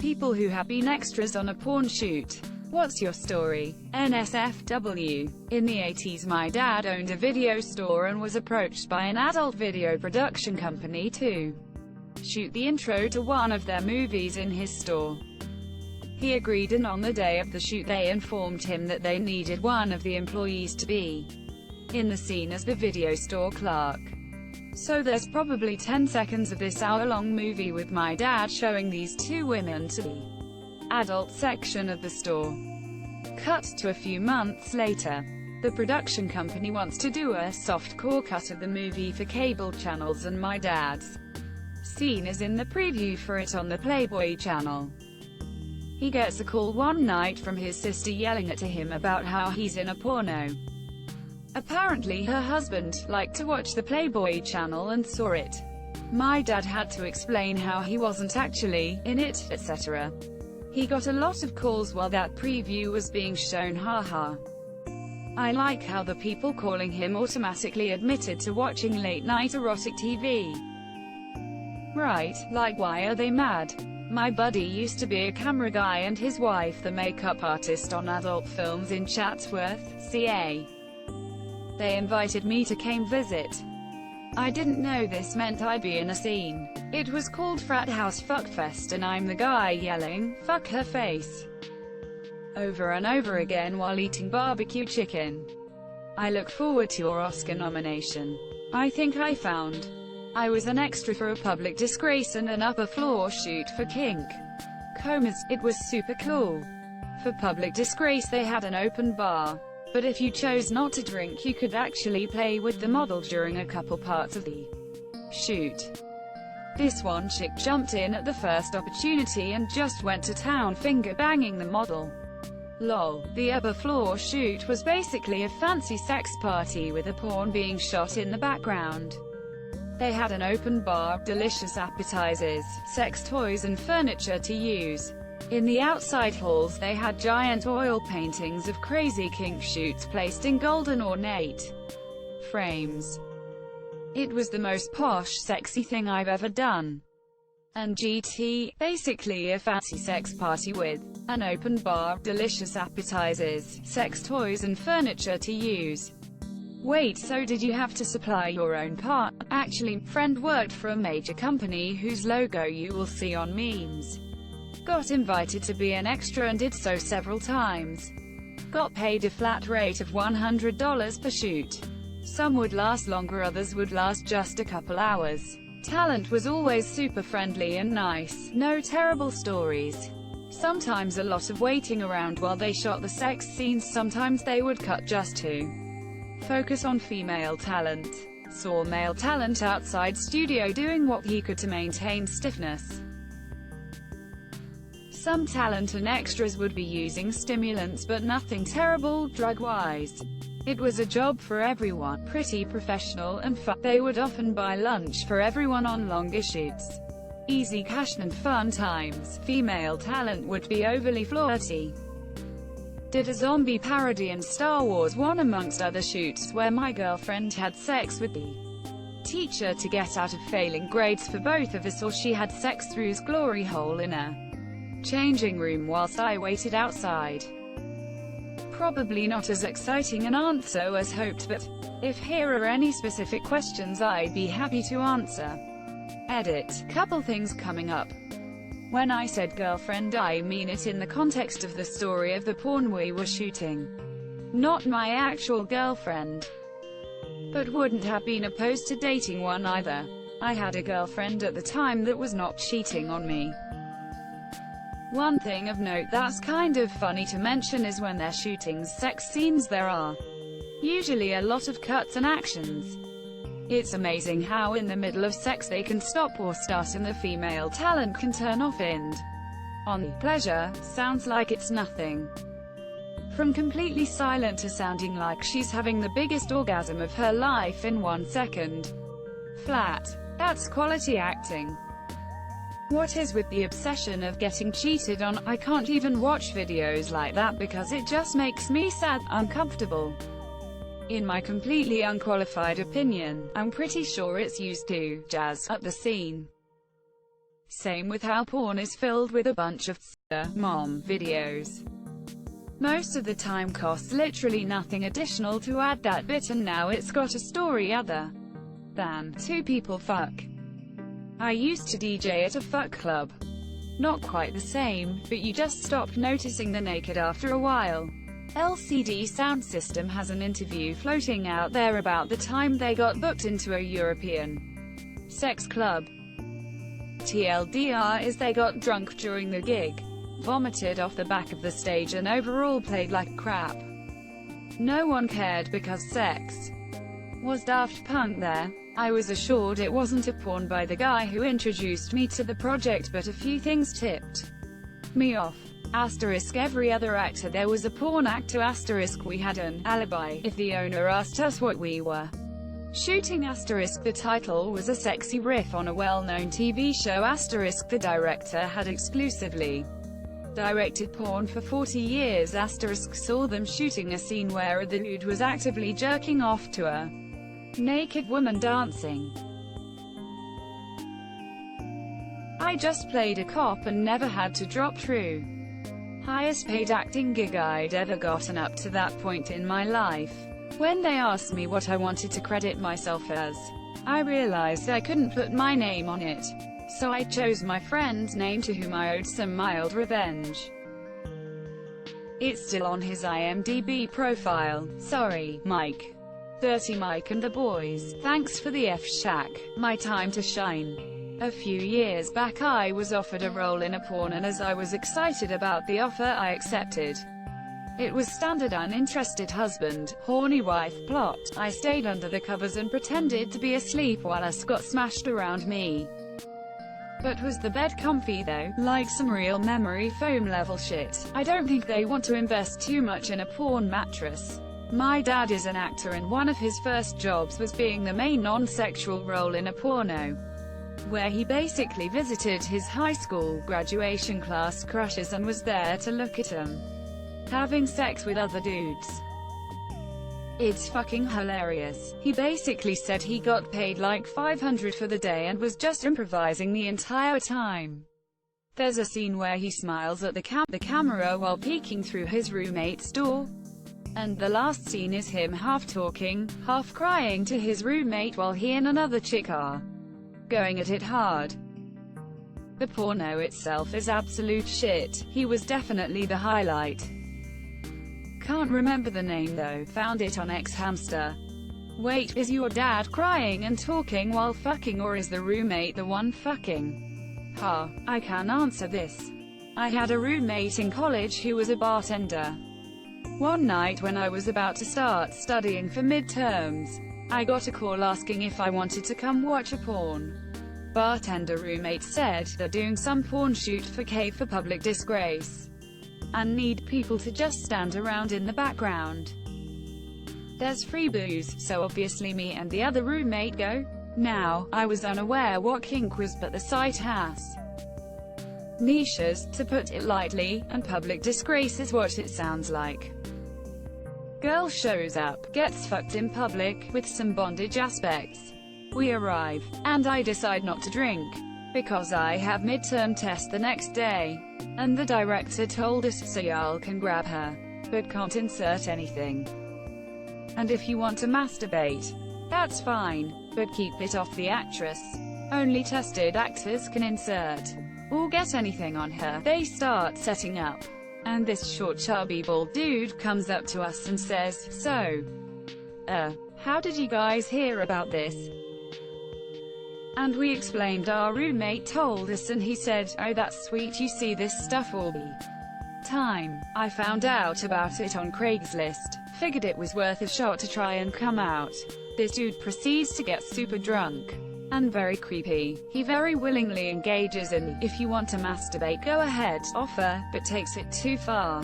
people who have been extras on a porn shoot. What's your story? Nsfw. In the 80s, my dad owned a video store and was approached by an adult video production company to shoot the intro to one of their movies in his store. He agreed, and on the day of the shoot they informed him that they needed one of the employees to be in the scene as the video store clerk. So there's probably 10 seconds of this hour-long movie with my dad showing these two women to the adult section of the store. Cut to a few months later. The production company wants to do a soft-core cut of the movie for cable channels, and my dad's scene is in the preview for it on the Playboy channel. He gets a call one night from his sister yelling at him about how he's in a porno. Apparently her husband liked to watch the Playboy channel and saw it. My dad had to explain how he wasn't actually in it, etc. He got a lot of calls while that preview was being shown, haha. I like how the people calling him automatically admitted to watching late-night erotic TV. Right, like why are they mad? My buddy used to be a camera guy and his wife the makeup artist on adult films in Chatsworth, CA. They invited me to come visit. I didn't know this meant I'd be in a scene. It was called Frat House Fuckfest and I'm the guy yelling, "Fuck her face," over and over again while eating barbecue chicken. I look forward to your Oscar nomination. I think I found. I was an extra for a Public Disgrace and an upper floor shoot for Kink Comas. It was super cool. For Public Disgrace they had an open bar. But if you chose not to drink you could actually play with the model during a couple parts of the shoot. This one chick jumped in at the first opportunity and just went to town finger-banging the model. Lol. The upper floor shoot was basically a fancy sex party with a porn being shot in the background. They had an open bar, delicious appetizers, sex toys and furniture to use. In the outside halls they had giant oil paintings of crazy kink shoots placed in golden ornate frames. It was the most posh, sexy thing I've ever done. And GT, basically a fancy sex party with an open bar, delicious appetizers, sex toys and furniture to use. Wait, so did you have to supply your own part? Actually, friend worked for a major company whose logo you will see on memes. Got invited to be an extra and did so several times. Got paid a flat rate of $100 per shoot. Some would last longer, others would last just a couple hours. Talent was always super friendly and nice, no terrible stories. Sometimes a lot of waiting around while they shot the sex scenes, sometimes they would cut just to focus on female talent. Saw male talent outside studio doing what he could to maintain stiffness. Some talent and extras would be using stimulants but nothing terrible drug-wise. It was a job for everyone, pretty professional and fun. They would often buy lunch for everyone on longer shoots. Easy cash and fun times. Female talent would be overly flirty. Did a zombie parody in Star Wars 1 amongst other shoots where my girlfriend had sex with the teacher to get out of failing grades for both of us, or she had sex through his glory hole in a changing room whilst I waited outside. Probably not as exciting an answer as hoped, but if here are any specific questions I'd be happy to answer. Edit. Couple things coming up. When I said girlfriend I mean it in the context of the story of the porn we were shooting. Not my actual girlfriend. But wouldn't have been opposed to dating one either. I had a girlfriend at the time that was not cheating on me. One thing of note that's kind of funny to mention is when they're shooting sex scenes there are usually a lot of cuts and actions. It's amazing how in the middle of sex they can stop or start and the female talent can turn off and on. Pleasure sounds like it's nothing. From completely silent to sounding like she's having the biggest orgasm of her life in 1 second. Flat. That's quality acting. What is with the obsession of getting cheated on? I can't even watch videos like that because it just makes me sad, uncomfortable. In my completely unqualified opinion, I'm pretty sure it's used to jazz up the scene. Same with how porn is filled with a bunch of mom videos. Most of the time costs literally nothing additional to add that bit, and now it's got a story other than two people fuck. I used to DJ at a fuck club. Not quite the same, but you just stopped noticing the naked after a while. LCD Sound System has an interview floating out there about the time they got booked into a European sex club. TLDR is they got drunk during the gig, vomited off the back of the stage, and overall played like crap. No one cared because sex was Daft Punk there. I was assured it wasn't a porn by the guy who introduced me to the project, but a few things tipped me off. Asterisk every other actor there was a porn actor. Asterisk we had an alibi if the owner asked us what we were shooting. Asterisk the title was a sexy riff on a well-known TV show. Asterisk the director had exclusively directed porn for 40 years. Asterisk saw them shooting a scene where the dude was actively jerking off to a naked woman dancing. I just played a cop and never had to drop true. Highest paid acting gig I'd ever gotten up to that point in my life. When they asked me what I wanted to credit myself as, I realized I couldn't put my name on it. So I chose my friend's name, to whom I owed some mild revenge. It's still on his IMDb profile. Sorry, Mike. Dirty Mike and the boys. Thanks for the F-Shack. My time to shine. A few years back I was offered a role in a porn, and as I was excited about the offer I accepted. It was standard uninterested husband, horny wife plot. I stayed under the covers and pretended to be asleep while us got smashed around me. But was the bed comfy though? Like some real memory foam level shit. I don't think they want to invest too much in a porn mattress. My dad is an actor, and one of his first jobs was being the main non-sexual role in a porno, where he basically visited his high school graduation class crushes and was there to look at them having sex with other dudes. It's fucking hilarious. He basically said he got paid like $500 for the day and was just improvising the entire time. There's a scene where he smiles at the camera while peeking through his roommate's door. And the last scene is him half talking, half crying to his roommate while he and another chick are going at it hard. The porno itself is absolute shit. He was definitely the highlight. Can't remember the name though, found it on X-Hamster. Wait, is your dad crying and talking while fucking, or is the roommate the one fucking? Ha, I can answer this. I had a roommate in college who was a bartender. One night when I was about to start studying for midterms, I got a call asking if I wanted to come watch a porn. Bartender roommate said they're doing some porn shoot for K for public disgrace, and need people to just stand around in the background. There's free booze, so obviously me and the other roommate go. Now, I was unaware what kink was, but the site has niches, to put it lightly, and public disgrace is what it sounds like. Girl shows up, gets fucked in public, with some bondage aspects. We arrive, and I decide not to drink, because I have midterm test the next day. And the director told us, so y'all can grab her, but can't insert anything. And if you want to masturbate, that's fine, but keep it off the actress. Only tested actors can insert or get anything on her. They start setting up, and this short chubby bald dude comes up to us and says, so, how did you guys hear about this? And we explained our roommate told us, and he said, oh that's sweet, you see this stuff all the time. I found out about it on Craigslist, figured it was worth a shot to try and come out. This dude proceeds to get super drunk and very creepy. He very willingly engages in, if you want to masturbate go ahead, offer, but takes it too far.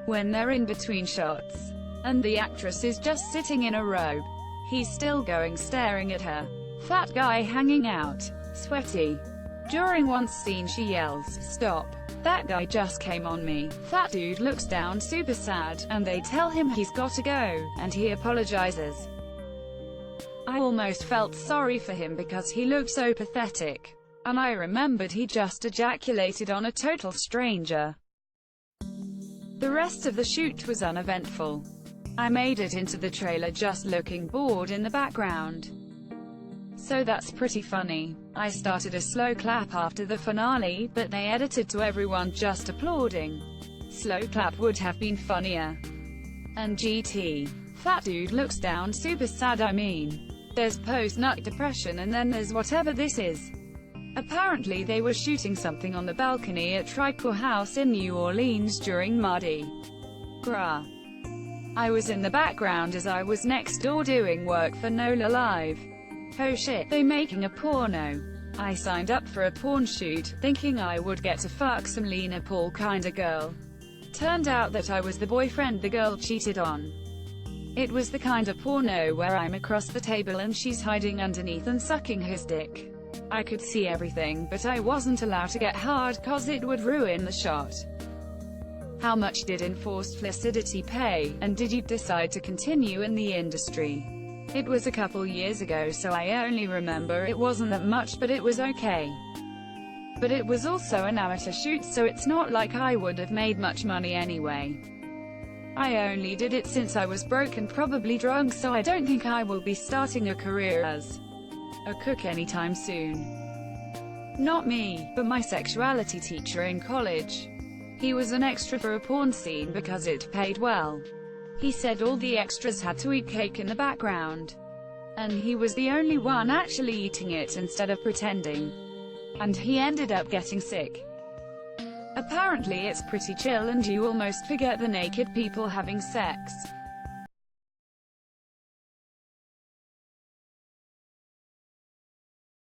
When they're in between shots, and the actress is just sitting in a robe, he's still going, staring at her. Fat guy hanging out, sweaty. During one scene she yells, stop. That guy just came on me. Fat dude looks down super sad, and they tell him he's gotta go, and he apologizes. I almost felt sorry for him because he looked so pathetic. and I remembered he just ejaculated on a total stranger. The rest of the shoot was uneventful. I made it into the trailer just looking bored in the background. So that's pretty funny. I started a slow clap after the finale, but they edited to everyone just applauding. Slow clap would have been funnier. And GT. Fat dude looks down super sad. I mean, there's post-nut depression and then there's whatever this is. Apparently they were shooting something on the balcony at Tricor House in New Orleans during Mardi Gras. I was in the background as I was next door doing work for NOLA Live. Oh shit, they making a porno. I signed up for a porn shoot, thinking I would get to fuck some Lena Paul kinda girl. Turned out that I was the boyfriend the girl cheated on. It was the kind of porno where I'm across the table and she's hiding underneath and sucking his dick. I could see everything, but I wasn't allowed to get hard cause it would ruin the shot. How much did Enforced Flaccidity pay, and did you decide to continue in the industry? It was a couple years ago so I only remember it wasn't that much, but it was okay. But it was also an amateur shoot, so it's not like I would have made much money anyway. I only did it since I was broke and probably drunk, so I don't think I will be starting a career as a cook anytime soon. Not me, but my sexuality teacher in college. He was an extra for a porn scene because it paid well. He said all the extras had to eat cake in the background. And he was the only one actually eating it instead of pretending. And he ended up getting sick. Apparently it's pretty chill and you almost forget the naked people having sex.